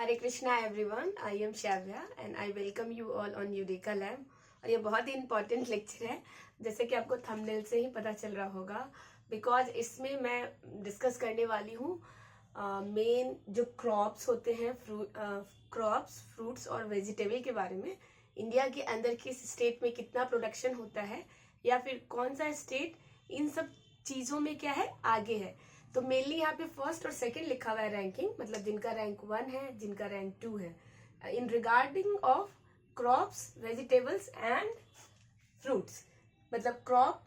Hare Krishna everyone, I am Shravya and I welcome you all on eureka lab. और ये बहुत ही important lecture है, जैसे कि आपको थंबनेल से ही पता चल रहा होगा, बिकॉज इसमें मैं डिस्कस करने वाली हूँ मेन जो क्रॉप्स होते हैं, क्रॉप्स, फ्रूट्स और वेजिटेबल के बारे में। इंडिया के अंदर किस स्टेट में कितना प्रोडक्शन होता है, या फिर कौन सा स्टेट इन सब चीज़ों में क्या है, आगे है। तो मेनली यहाँ पे फर्स्ट और सेकंड लिखा हुआ है रैंकिंग, मतलब जिनका रैंक 1 है, जिनका रैंक 2 है, इन regarding of crops, vegetables and fruits. मतलब क्रॉप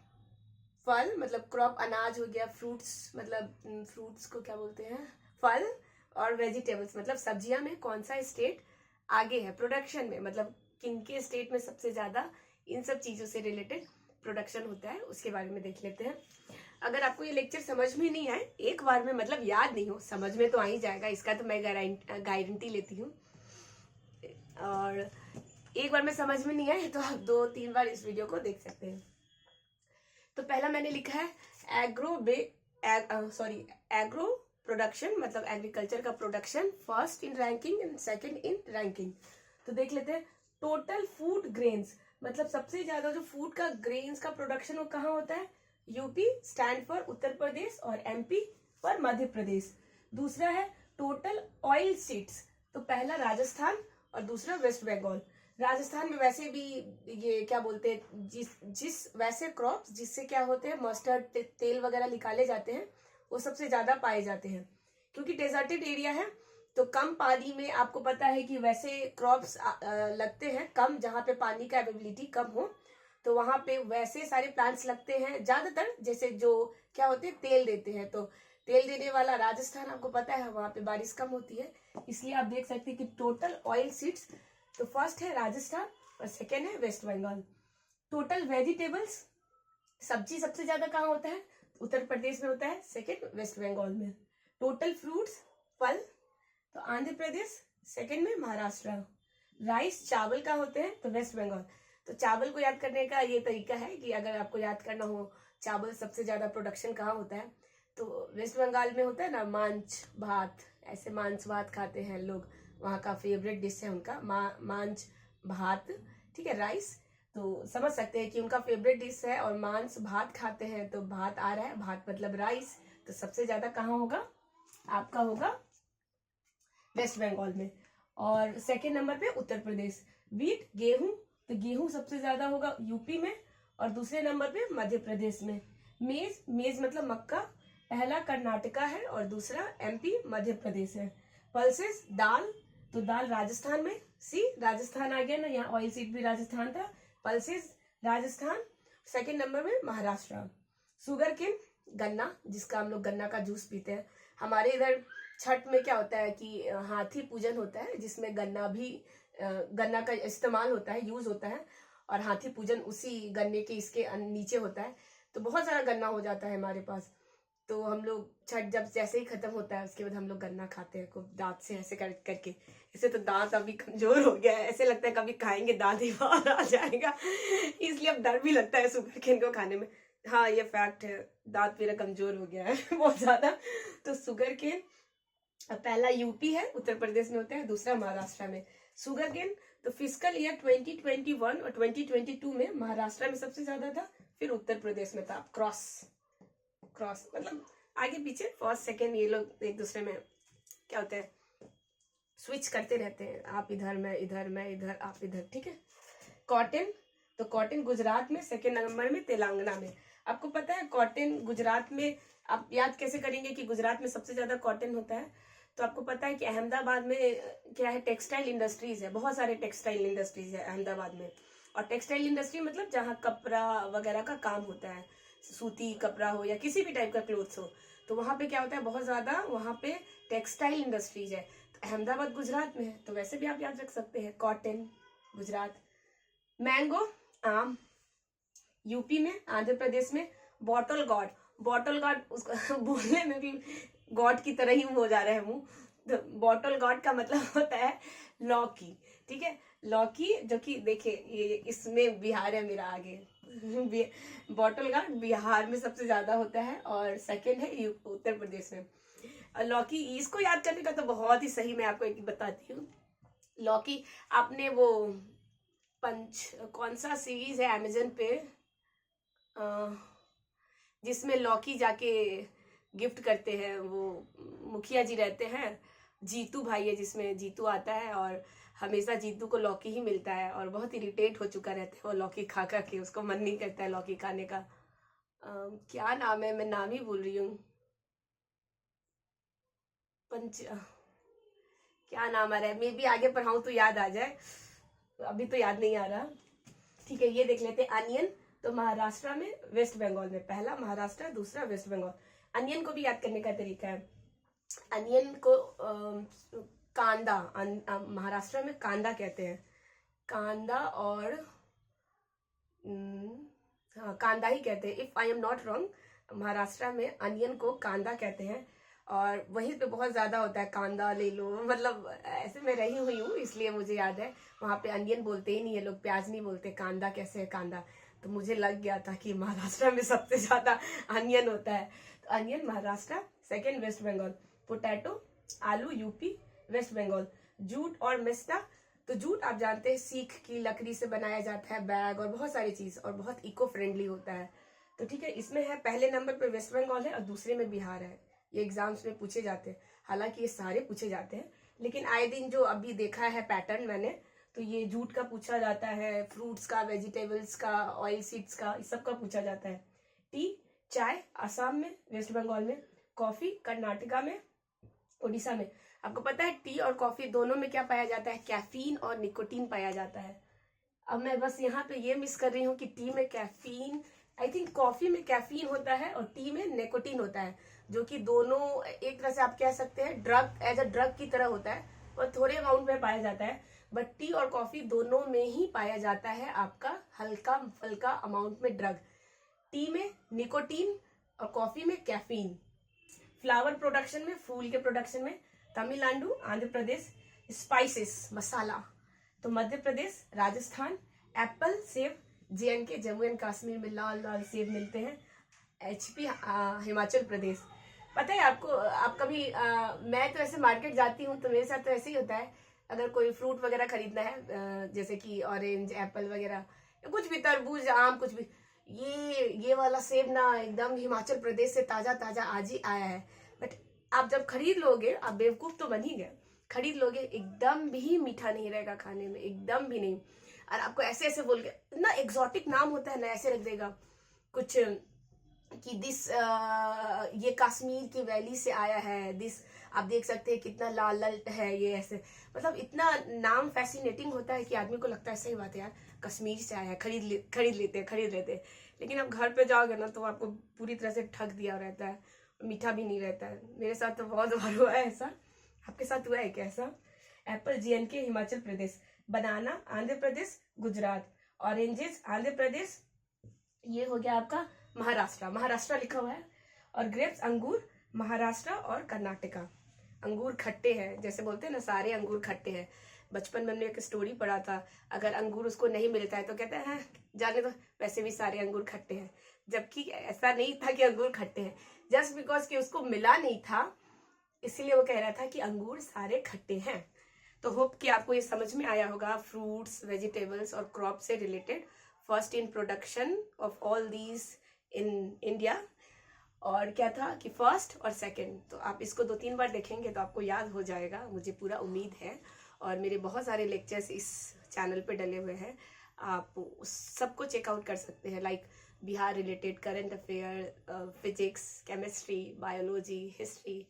फल, मतलब क्रॉप अनाज हो गया, फ्रूट्स मतलब फ्रूट्स को क्या बोलते हैं, फल, और वेजिटेबल्स मतलब सब्जियां में कौन सा स्टेट आगे है प्रोडक्शन में, मतलब किनके स्टेट में सबसे ज्यादा इन सब चीजों से रिलेटेड प्रोडक्शन होता है, उसके बारे में देख लेते हैं। अगर आपको ये लेक्चर समझ में नहीं आए एक बार में, मतलब याद नहीं हो, समझ में तो आ ही जाएगा, इसका तो मैं गारंटी लेती हूँ। और एक बार में समझ में नहीं आए तो आप 2-3 बार इस वीडियो को देख सकते हैं। तो पहला मैंने लिखा है एग्रो प्रोडक्शन, मतलब एग्रीकल्चर का production, first in ranking and second in ranking. तो देख लेते हैं टोटल फूड ग्रेन्स, मतलब सबसे ज्यादा जो फूड का ग्रेन्स का प्रोडक्शन वो कहाँ होता है, UP stand for Uttar Pradesh और एमपी फॉर मध्य प्रदेश। दूसरा है टोटल ऑयल सीड्स, तो पहला राजस्थान और दूसरा वेस्ट बंगाल। राजस्थान में वैसे भी ये क्या बोलते हैं, जिस वैसे क्रॉप्स जिससे क्या होते हैं मस्टर्ड तेल वगैरह निकाले जाते हैं, वो सबसे ज्यादा पाए जाते हैं। क्योंकि डेजर्टेड एरिया है तो कम पानी में आपको पता है कि वैसे क्रॉप्स लगते हैं कम, जहाँ पे पानी का अवेलेबिलिटी कम हो, तो वहां पे वैसे सारे प्लांट्स लगते हैं ज्यादातर, जैसे जो क्या होते हैं तेल देते हैं। तो तेल देने वाला राजस्थान आपको पता है, वहां पे बारिश कम होती है, इसलिए आप देख सकते हैं कि टोटल ऑयल सीड्स तो फर्स्ट है राजस्थान और सेकेंड है वेस्ट बंगाल। टोटल वेजिटेबल्स, सब्जी सबसे ज्यादा कहाँ होता है, उत्तर प्रदेश में होता है, सेकेंड वेस्ट बंगाल में। टोटल फ्रूट्स, फल, तो आंध्र प्रदेश, सेकेंड में महाराष्ट्र। राइस, चावल का होते हैं तो वेस्ट बंगाल। तो चावल को याद करने का ये तरीका है कि अगर आपको याद करना हो चावल सबसे ज्यादा प्रोडक्शन कहाँ होता है, तो वेस्ट बंगाल में होता है ना, मांस भात, ऐसे मांस भात खाते हैं लोग, वहाँ का फेवरेट डिश है उनका मांस भात, ठीक है, राइस। तो समझ सकते हैं कि उनका फेवरेट डिश है और मांस भात खाते हैं, तो भात आ रहा है, भात मतलब राइस, तो सबसे ज्यादा कहाँ होगा, आपका होगा वेस्ट बंगाल में। और सेकेंड नंबर पे उत्तर प्रदेश। वीट, गेहूं, तो गेहूं सबसे ज्यादा होगा यूपी में, और दूसरे नंबर पे मध्य प्रदेश में। मेज, मेज मतलब मक्का, पहला कर्नाटका है और दूसरा एमपी मध्य प्रदेश है। पल्सेस, दाल, तो दाल राजस्थान में, सी राजस्थान आ गया ना, यहाँ ऑयल सीड भी राजस्थान था, पल्सेस राजस्थान। सेकेंड नंबर में महाराष्ट्र। शुगर केन, गन्ना, जिसका हम लोग गन्ना का जूस पीते हैं। हमारे इधर छठ में क्या होता है कि हाथी पूजन होता है, जिसमें गन्ना का इस्तेमाल होता है, यूज होता है, और हाथी पूजन उसी गन्ने के इसके नीचे होता है। तो बहुत सारा गन्ना हो जाता है हमारे पास, तो हम लोग छठ जब जैसे ही खत्म होता है उसके बाद हम लोग गन्ना खाते हैं खूब दांत से ऐसे करके। ऐसे तो दांत अभी कमजोर हो गया है, ऐसे लगता है कभी खाएंगे दांत ही बाहर आ जाएगा, इसलिए अब डर भी लगता है शुगर केन को खाने में। हाँ, ये फैक्ट है, दांत मेरा कमजोर हो गया है बहुत ज्यादा। तो शुगर केन पहला यूपी है, उत्तर प्रदेश में होता है, दूसरा महाराष्ट्र में। शुगर केन तो फिजिकल ईयर 2021 और 2022 में महाराष्ट्र में सबसे ज्यादा था, फिर उत्तर प्रदेश में था। क्रॉस मतलब आगे पीछे, फर्स्ट सेकेंड, ये लोग एक दूसरे में क्या होते हैं, स्विच करते रहते हैं, आप इधर मैं इधर, मैं इधर आप इधर, ठीक है। कॉटन, तो कॉटन गुजरात में, सेकेंड नंबर में तेलंगाना में। आपको पता है कॉटन गुजरात में, आप याद कैसे करेंगे कि गुजरात में सबसे ज्यादा कॉटन होता है, तो आपको पता है कि अहमदाबाद में क्या है, टेक्सटाइल इंडस्ट्रीज है, बहुत सारे टेक्सटाइल इंडस्ट्रीज है अहमदाबाद में। और टेक्सटाइल इंडस्ट्री मतलब जहाँ कपड़ा वगैरह का काम होता है, सूती कपड़ा हो या किसी भी टाइप का क्लोथ्स हो, तो वहां पे क्या होता है, बहुत ज्यादा वहां पे टेक्सटाइल इंडस्ट्रीज है। तो अहमदाबाद गुजरात में है, तो वैसे भी आप याद रख सकते हैं कॉटन गुजरात। मैंगो, आम, यूपी में, आंध्र प्रदेश में। बॉटल गॉड उसको बोलने में भी गॉड की तरह ही हो जा रहा है मुंह। तो बॉटल गॉड का मतलब होता है लौकी, ठीक है, लौकी, जो कि देखिए ये इसमें बिहार है मेरा आगे बॉटल गॉड बिहार में सबसे ज्यादा होता है और सेकंड है उत्तर प्रदेश में। और लौकी, इसको याद करने का तो बहुत ही सही, मैं आपको एक बताती हूँ। लौकी, आपने वो कौन सा सीरीज है अमेजन पे जिसमें लौकी जाके गिफ्ट करते हैं, वो मुखिया जी रहते हैं, जीतू भाई है जिसमें जीतू आता है और हमेशा जीतू को लौकी ही मिलता है और बहुत इरिटेट हो चुका रहता है वो लौकी खा खा के, उसको मन नहीं करता है लौकी खाने का। क्या नाम है, मैं नाम ही भूल रही हूँ। पंच क्या नाम आ रहा है, मे बी आगे पढ़ाऊँ तो याद आ जाए, अभी तो याद नहीं आ रहा। ठीक है, ये देख लेते हैं अनियन। तो महाराष्ट्र में, वेस्ट बंगाल में, पहला महाराष्ट्र, दूसरा वेस्ट बंगाल। अनियन को भी याद करने का तरीका है, अनियन को कांदा, महाराष्ट्र में कांदा कहते हैं, कांदा और हाँ कांदा ही कहते हैं, if I am not wrong. Maharashtra में अनियन को कांदा कहते हैं और वहीं पे बहुत ज्यादा होता है, कांदा ले लो, मतलब ऐसे मैं रही हुई हूँ इसलिए मुझे याद है। वहां पे अनियन बोलते ही नहीं है लोग, प्याज नहीं बोलते, कांदा कैसे है कांदा। तो मुझे लग गया था कि महाराष्ट्र में सबसे ज्यादा अनियन होता है। तो onion Maharashtra, second West Bengal. Potato, आलू यूपी, वेस्ट बंगाल। जूट और मेस्टा, तो जूट आप जानते हैं सीख की लकड़ी से बनाया जाता है, बैग और बहुत सारी चीज, और बहुत इको फ्रेंडली होता है। तो ठीक है, इसमें है पहले नंबर पे वेस्ट बंगाल है और दूसरे में बिहार है। ये एग्जाम्स में पूछे जाते हैं, हालांकि ये सारे पूछे जाते हैं, लेकिन आए दिन जो अभी देखा है पैटर्न मैंने, तो ये जूट का पूछा जाता है, फ्रूट्स का, वेजिटेबल्स का, ऑयल सीड्स का, इस सब का पूछा जाता है। टी, चाय आसाम में, वेस्ट बंगाल में। कॉफी कर्नाटका में, उड़ीसा में। आपको पता है टी और कॉफी दोनों में क्या पाया जाता है, कैफीन और निकोटीन पाया जाता है। अब मैं बस यहाँ पे ये मिस कर रही हूँ कि टी में कैफीन, आई थिंक कॉफी में कैफीन होता है और टी में निकोटीन होता है, जो कि दोनों एक तरह से आप कह सकते हैं ड्रग, एज अ ड्रग की तरह होता है, और थोड़े अमाउंट में पाया जाता है। बट टी और कॉफी दोनों में ही पाया जाता है आपका हल्का फल्का अमाउंट में ड्रग। टी में निकोटीन और कॉफी में कैफीन। फ्लावर प्रोडक्शन में, फूल के प्रोडक्शन में तमिलनाडु, आंध्र प्रदेश। स्पाइसेस, मसाला, तो मध्य प्रदेश, राजस्थान। एप्पल, सेब, JNK, जम्मू एंड कश्मीर में लाल लाल सेब मिलते हैं। HP, हिमाचल प्रदेश। पता है आपको, आप कभी मैं तो ऐसे मार्केट जाती हूँ तो मेरे साथ तो ऐसे ही होता है, अगर कोई फ्रूट वगैरह खरीदना है, जैसे कि ऑरेंज, एप्पल वगैरह, कुछ भी, तरबूज, आम, कुछ भी, ये वाला सेब ना एकदम हिमाचल प्रदेश से ताजा ताजा आज ही आया है। बट आप जब खरीद लोगे, आप बेवकूफ तो बन ही गए, खरीद लोगे, एकदम भी मीठा नहीं रहेगा खाने में, एकदम भी नहीं। और आपको ऐसे ऐसे बोल के ना, एग्जॉटिक नाम होता है ना, ऐसे रख देगा कुछ कि दिस, ये कश्मीर की वैली से आया है, दिस, आप देख सकते हैं कितना लाल लाल है ये, ऐसे मतलब इतना नाम फैसिनेटिंग होता है कि आदमी को लगता है सही बात है यार, कश्मीर से आया है, खरीद लेते हैं। लेकिन अब घर पे जाओगे ना तो आपको पूरी तरह से ठग दिया रहता है, मीठा भी नहीं रहता है। मेरे साथ तो बहुत बार हुआ है ऐसा, आपके साथ हुआ है क्या ऐसा? Apple, JNK, Himachal Pradesh. बनाना, आंध्र प्रदेश, गुजरात। ऑरेंजेस, आंध्र प्रदेश, ये हो गया आपका महाराष्ट्र लिखा हुआ है। और ग्रेप्स, अंगूर, महाराष्ट्र और कर्नाटका। अंगूर खट्टे हैं, जैसे बोलते हैं ना सारे अंगूर खट्टे हैं। बचपन में हमने एक स्टोरी पढ़ा था, अगर अंगूर उसको नहीं मिलता है तो कहते हैं जाने दो, वैसे भी सारे अंगूर खट्टे हैं। जबकि ऐसा नहीं था कि अंगूर खट्टे हैं, जस्ट बिकॉज कि उसको मिला नहीं था इसलिए वो कह रहा था कि अंगूर सारे खट्टे हैं। तो होप कि आपको ये समझ में आया होगा, फ्रूट्स, वेजिटेबल्स और क्रॉप से related, first in production of all these in India, और क्या था कि फर्स्ट और सेकंड। तो आप इसको 2-3 बार देखेंगे तो आपको याद हो जाएगा, मुझे पूरा उम्मीद है। और मेरे बहुत सारे लेक्चर्स इस चैनल पे डले हुए हैं, आप उस सबको चेकआउट कर सकते हैं, like Bihar related, current affair, physics, chemistry, biology, history,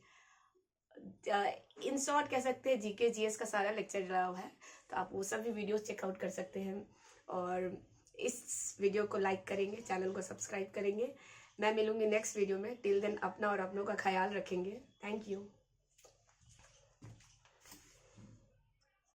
in short कह सकते हैं GK GS का सारा लेक्चर डला हुआ है। तो आप वो सभी वीडियोस चेकआउट कर सकते हैं और इस वीडियो को लाइक करेंगे, चैनल को सब्सक्राइब करेंगे। मैं मिलूंगी नेक्स्ट वीडियो में, टिल देन अपना और अपनों का ख्याल रखेंगे। Thank you.